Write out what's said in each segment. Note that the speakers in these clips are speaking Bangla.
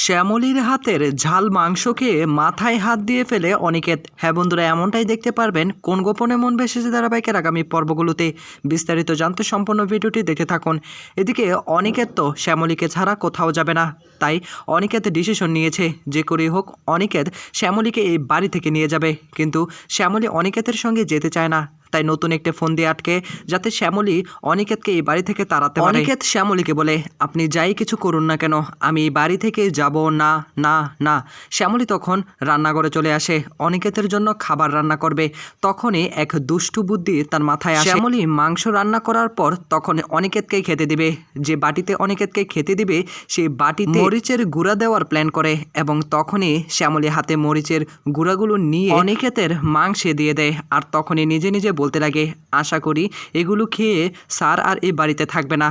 শ্যামলীর হাতের ঝাল মাংসকে মাথায় হাত দিয়ে ফেলে অনিকেত। হ্যাঁ বন্ধুরা, এমনটাই দেখতে পারবেন কোন গোপনে মন ভেসেছে ধারাবাহিকের আগামী পর্বগুলোতে। বিস্তারিত জানতে সম্পূর্ণ ভিডিওটি দেখে থাকুন। এদিকে অনিকেত তো শ্যামলীকে ছাড়া কোথাও যাবে না, তাই অনিকেত ডিসিশন নিয়েছে যে করেই হোক অনিকেত শ্যামলীকে এই বাড়ি থেকে নিয়ে যাবে। কিন্তু শ্যামলী অনিকেতের সঙ্গে যেতে চায় না, তাই নতুন একটা ফোন দিয়ে আটকে যাতে শ্যামলী অনিকেতকে এই বাড়ি থেকে তাড়াতে পারে। অনিকেত শ্যামলীকে বলে, আপনি যাই কিছু করুন না কেন আমি এই বাড়ি থেকে যাব না না না। শ্যামলী তখন রান্নাঘরে চলে আসে, অনিকেতের জন্য খাবার রান্না করবে। তখনই এক দুষ্টু বুদ্ধি তার মাথায় আসে। শ্যামলী মাংস রান্না করার পর তখন অনিকেতকেই খেতে দিবে। যে বাটিতে অনিকেতকে খেতে দিবে সেই বাটিতে মরিচের গুঁড়া দেওয়ার প্ল্যান করে এবং তখনই শ্যামলী হাতে মরিচের গুঁড়াগুলো নিয়ে অনিকেতের মাংসে দিয়ে দেয়। আর তখনই নিজে নিজে বলতে লাগে, আশা করি এগুলো খেয়ে স্যার আর এই বাড়িতে থাকবে না।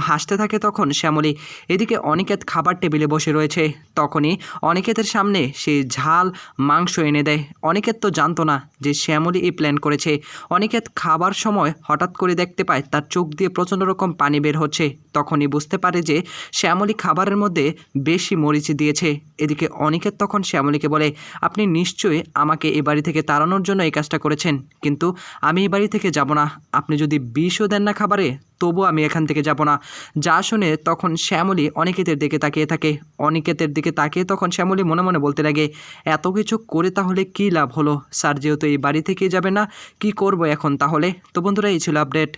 হাসতে থাকে তখন শ্যামলী। এদিকে অনিকেত খাবার টেবিলে বসে রয়েছে। তখনই অনিকেতের সামনে সে ঝাল মাংস এনে দেয়। অনিকেত তো জানতো না যে শ্যামলী এই প্ল্যান করেছে। অনিকেত খাবার সময় হঠাৎ করে দেখতে পায় তার চোখ দিয়ে প্রচণ্ড রকম পানি বের হচ্ছে। তখনই বুঝতে পারে যে শ্যামলী খাবারের মধ্যে বেশি মরিচ দিয়েছে। এদিকে অনিকেত তখন শ্যামলীকে বলে, আপনি নিশ্চয়ই আমাকে এ বাড়ি থেকে তাড়ানোর জন্য এই কাজটা করেছেন, কিন্তু আমি এই বাড়ি থেকে যাব না। আপনি যদি বিষও দেন না খাবারে, তবু আমি এখান থেকে যাব না। যা শুনে তখন শ্যামলী অনিকেতের দিকে তাকিয়ে থাকে। অনিকেতের দিকে তাকিয়ে তখন শ্যামলী মনে মনে বলতে লাগে, এত কিছু করে তাহলে কী লাভ হলো? স্যার যেহেতু এই বাড়ি থেকে যাবে না, কি করব এখন তাহলে? তো বন্ধুরা, এই ছিল আপডেট।